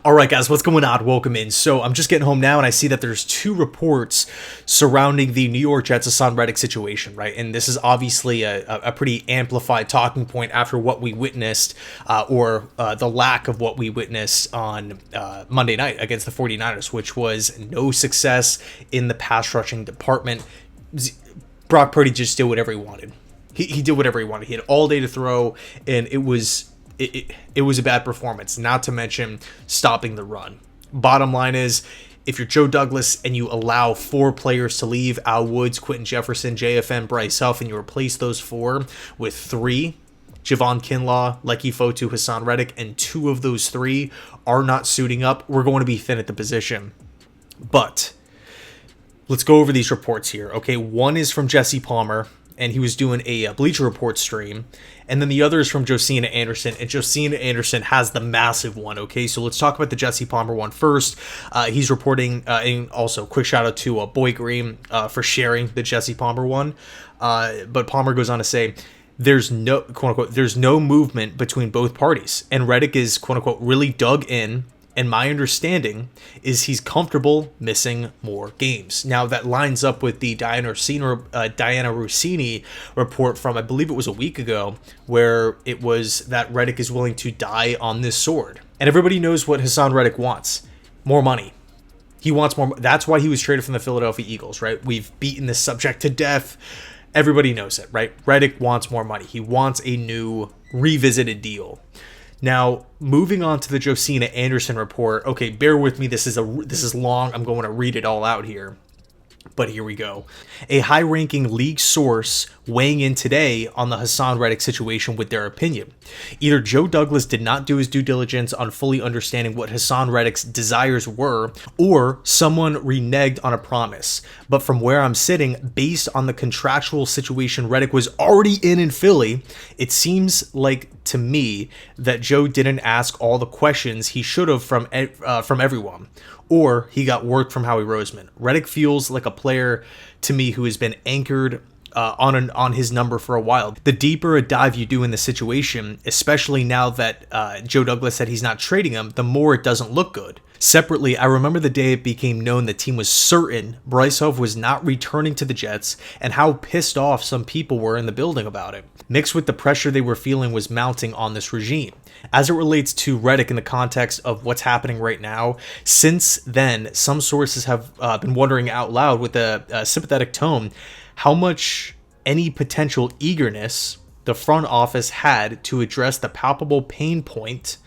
All right, guys, what's going on? Welcome in. So I'm just getting home now, and I see that there's two reports surrounding the New York Jets Haason Reddick situation, right? And this is obviously a pretty amplified talking point after what we witnessed, or the lack of what we witnessed on Monday night against the 49ers, which was no success in the pass rushing department. Brock Purdy just did whatever he wanted. He did whatever he wanted. He had all day to throw, and it was a bad performance, not to mention stopping the run. Bottom line is, if you're Joe Douglas and you allow 4 players to leave, Al Woods, Quentin Jefferson, JFN, Bryce Huff, and you replace those 4 with 3, Javon Kinlaw, Lecky Fotu, Haason Reddick, and 2 of those 3 are not suiting up, we're going to be thin at the position. But let's go over these reports here. Okay, one is from Jesse Palmer, and he was doing a Bleacher Report stream. And then the other is from Josina Anderson, and Josina Anderson has the massive one, okay? So let's talk about the Jesse Palmer one first. He's reporting, and also quick shout out to Boy Green for sharing the Jesse Palmer one. But Palmer goes on to say, there's no, quote unquote, there's no movement between both parties. And Reddick is, quote unquote, really dug in. And my understanding is he's comfortable missing more games. Now, that lines up with the Diana Rossini report from, I believe it was a week ago, where it was that Reddick is willing to die on this sword. And everybody knows what Haason Reddick wants. More money. He wants more. That's why he was traded from the Philadelphia Eagles, right? We've beaten this subject to death. Everybody knows it, right? Reddick wants more money. He wants a new revisited deal. Now, moving on to the Josina Anderson report. Okay, bear with me. This is long. I'm going to read it all out here. But here we go. A high-ranking league source weighing in today on the Haason Reddick situation with their opinion. Either Joe Douglas did not do his due diligence on fully understanding what Haason Reddick's desires were, or someone reneged on a promise. But from where I'm sitting, based on the contractual situation Reddick was already in Philly, it seems like to me that Joe didn't ask all the questions he should have from everyone, or he got work from Howie Roseman. Reddick feels like a player to me who has been anchored on his number for a while. The deeper a dive you do in the situation, especially now that Joe Douglas said he's not trading him, the more it doesn't look good. Separately, I remember the day it became known the team was certain Bryce Huff was not returning to the Jets, and how pissed off some people were in the building about it. Mixed with the pressure they were feeling was mounting on this regime. As it relates to Reddick in the context of what's happening right now, since then, some sources have been wondering out loud with a sympathetic tone how much any potential eagerness the front office had to address the palpable pain point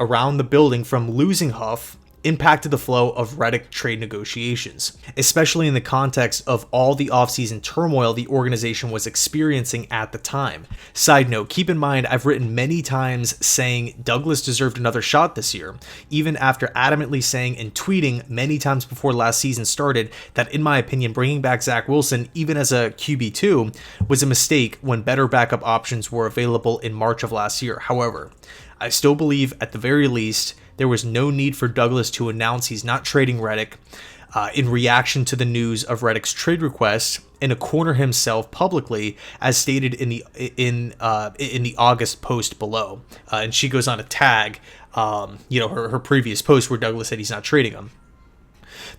around the building from losing Huff impacted the flow of Reddick trade negotiations, especially in the context of all the offseason turmoil the organization was experiencing at the time. Side note, keep in mind I've written many times saying Douglas deserved another shot this year, even after adamantly saying and tweeting many times before last season started that in my opinion bringing back Zach Wilson even as a QB2 was a mistake when better backup options were available in March of last year. However, I still believe at the very least there was no need for Douglas to announce he's not trading Reddick in reaction to the news of Reddick's trade request and to corner himself publicly, as stated in the August post below. And she goes on to tag, her previous post where Douglas said he's not trading him.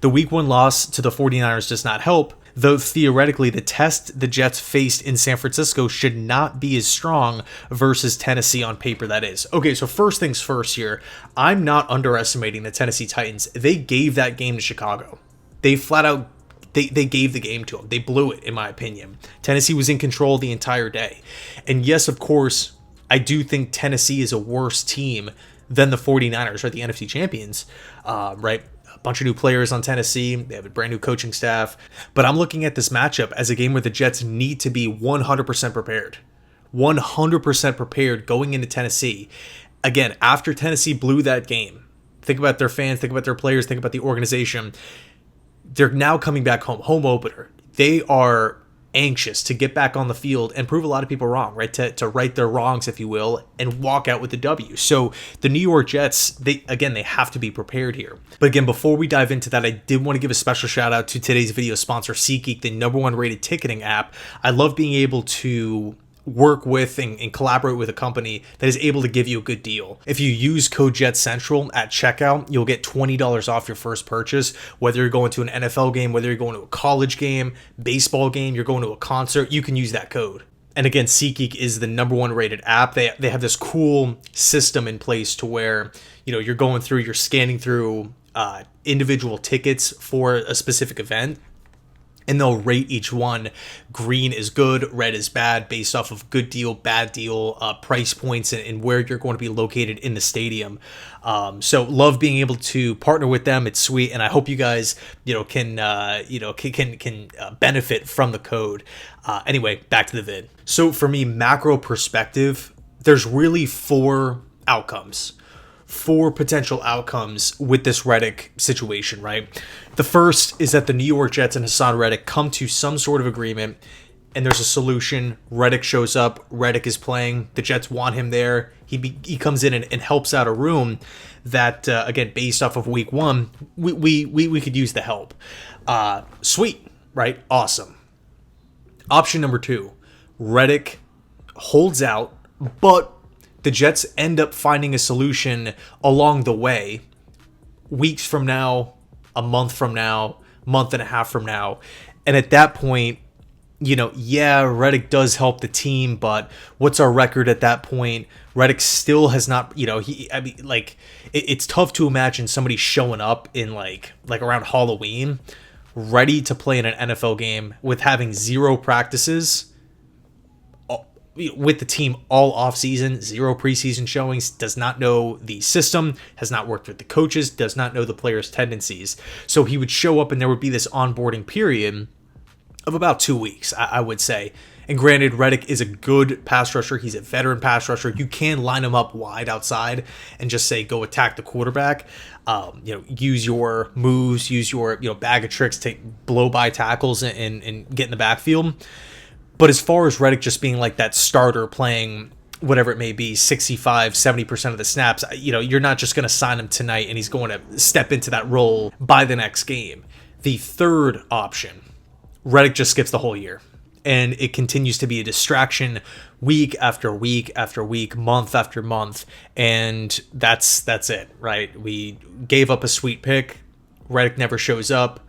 The Week 1 loss to the 49ers does not help, though theoretically the test the Jets faced in San Francisco should not be as strong versus Tennessee on paper, that is. Okay, so first things first here, I'm not underestimating the Tennessee Titans. They gave that game to Chicago. They flat out, they gave the game to them. They blew it, in my opinion. Tennessee was in control the entire day. And yes, of course, I do think Tennessee is a worse team than the 49ers, right? The NFC champions, right? Bunch of new players on Tennessee. They have a brand new coaching staff. But I'm looking at this matchup as a game where the Jets need to be 100% prepared. 100% prepared going into Tennessee. Again, after Tennessee blew that game, think about their fans, think about their players, think about the organization. They're now coming back home. Home opener. They are anxious to get back on the field and prove a lot of people wrong, right? To right their wrongs, if you will, and walk out with the W. So the New York Jets, they have to be prepared here. But again, before we dive into that, I did want to give a special shout out to today's video sponsor, SeatGeek, the #1 rated ticketing app. I love being able to work with and collaborate with a company that is able to give you a good deal. If you use code Jetscentral at checkout, you'll get $20 off your first purchase, whether you're going to an NFL game, whether you're going to a college game, baseball game, you're going to a concert, you can use that code. And again, SeatGeek is the #1 rated app. They have this cool system in place to where, you're going through, you're scanning through individual tickets for a specific event, and they'll rate each one. Green is good, red is bad, based off of good deal, bad deal, price points, and where you're going to be located in the stadium. So love being able to partner with them. It's sweet, and I hope you guys, can benefit from the code. Anyway, back to the vid. So for me, macro perspective, there's really four potential outcomes with this Reddick situation, right? The first is that the New York Jets and Haason Reddick come to some sort of agreement, and there's a solution. Reddick shows up. Reddick is playing. The Jets want him there. He comes in and helps out a room that, again, based off of week one, we could use the help. Sweet, right? Awesome. Option number two, Reddick holds out, but the Jets end up finding a solution along the way, weeks from now, a month from now, month and a half from now. And at that point, Reddick does help the team, but what's our record at that point? Reddick still has not, it's tough to imagine somebody showing up in like around Halloween, ready to play in an NFL game with having zero practices with the team all off season, zero preseason showings, does not know the system, has not worked with the coaches, does not know the players' tendencies. So he would show up and there would be this onboarding period of about 2 weeks, I would say. And granted, Reddick is a good pass rusher. He's a veteran pass rusher. You can line him up wide outside and just say, go attack the quarterback. Use your moves, use your bag of tricks to blow by tackles and get in the backfield. But as far as Reddick just being like that starter playing whatever it may be, 65, 70% of the snaps, you're not just going to sign him tonight and he's going to step into that role by the next game. The third option, Reddick just skips the whole year. And it continues to be a distraction week after week after week, month after month. And that's it, right? We gave up a sweet pick. Reddick never shows up.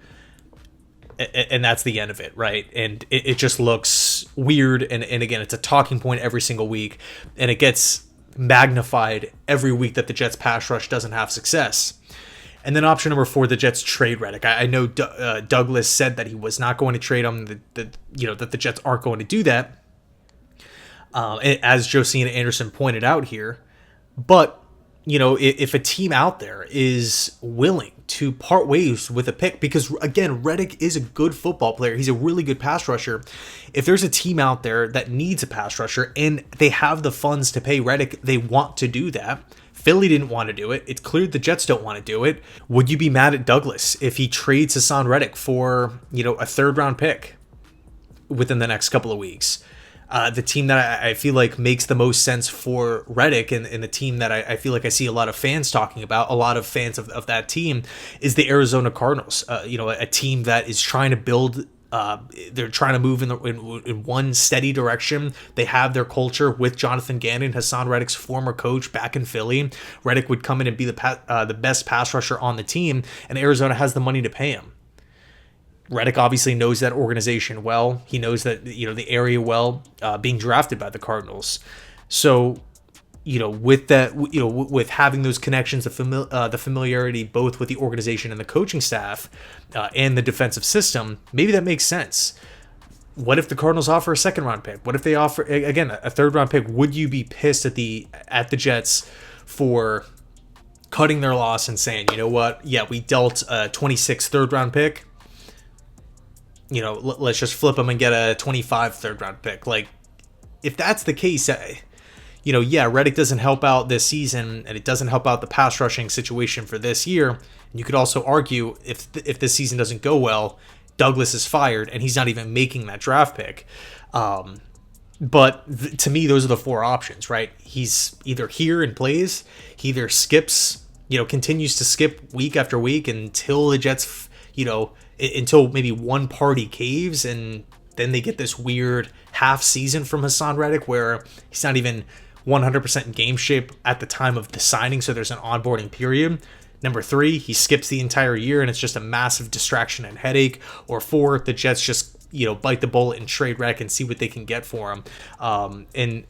And that's the end of it, right? And it just looks weird. And again, it's a talking point every single week. And it gets magnified every week that the Jets pass rush doesn't have success. And then option number 4, the Jets trade Reddick. I know Douglas said that he was not going to trade him, that the Jets aren't going to do that, as Josina Anderson pointed out here. But, if a team out there is willing to part ways with a pick, because, again, Reddick is a good football player. He's a really good pass rusher. If there's a team out there that needs a pass rusher and they have the funds to pay Reddick, they want to do that. Philly didn't want to do it. It's clear the Jets don't want to do it. Would you be mad at Douglas if he trades Haason Reddick for, a third-round pick within the next couple of weeks? The team that I feel like makes the most sense for Reddick and the team that I feel like I see a lot of fans talking about, a lot of fans of that team, is the Arizona Cardinals. A team that is trying to build. They're trying to move in one steady direction. They have their culture with Jonathan Gannon, Haason Reddick's former coach back in Philly. Reddick would come in and be the best pass rusher on the team, and Arizona has the money to pay him. Reddick obviously knows that organization well. He knows that the area well, being drafted by the Cardinals. So, with that, with having those connections, the familiarity both with the organization and the coaching staff, and the defensive system, maybe that makes sense. What if the Cardinals offer a second-round pick? What if they offer again a third-round pick? Would you be pissed at the Jets for cutting their loss and saying, you know what? Yeah, we dealt a 26th third-round pick. Let's just flip them and get a 25 third-round pick. Like, if that's the case, Reddick doesn't help out this season, and it doesn't help out the pass rushing situation for this year. And you could also argue if this season doesn't go well, Douglas is fired, and he's not even making that draft pick. But to me, those are the 4 options, right? He's either here and plays, he either skips, continues to skip week after week until the Jets, until maybe one party caves and then they get this weird half season from Haason Reddick where he's not even 100% in game shape at the time of the signing, so there's an onboarding period. Number 3, he skips the entire year and it's just a massive distraction and headache. Or 4, the Jets just, bite the bullet and trade Reddick and see what they can get for him. And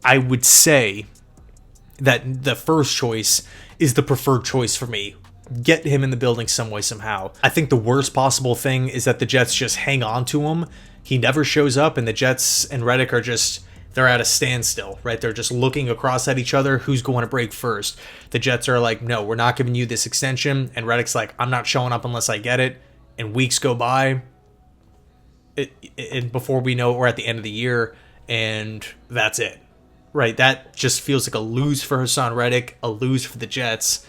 I would say that the first choice is the preferred choice for me. Get him in the building some way, somehow. I think the worst possible thing is that the Jets just hang on to him. He never shows up, and the Jets and Reddick are they're at a standstill, right? They're just looking across at each other. Who's going to break first? The Jets are like, no, we're not giving you this extension. And Reddick's like, I'm not showing up unless I get it. And weeks go by. And before we know it, we're at the end of the year. And that's it, right? That just feels like a lose for Haason Reddick, a lose for the Jets.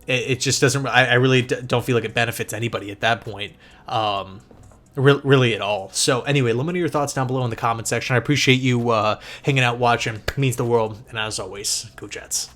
It just doesn't. I really don't feel like it benefits anybody at that point, really at all. So anyway, let me know your thoughts down below in the comment section. I appreciate you hanging out, watching. It means the world. And as always, go Jets.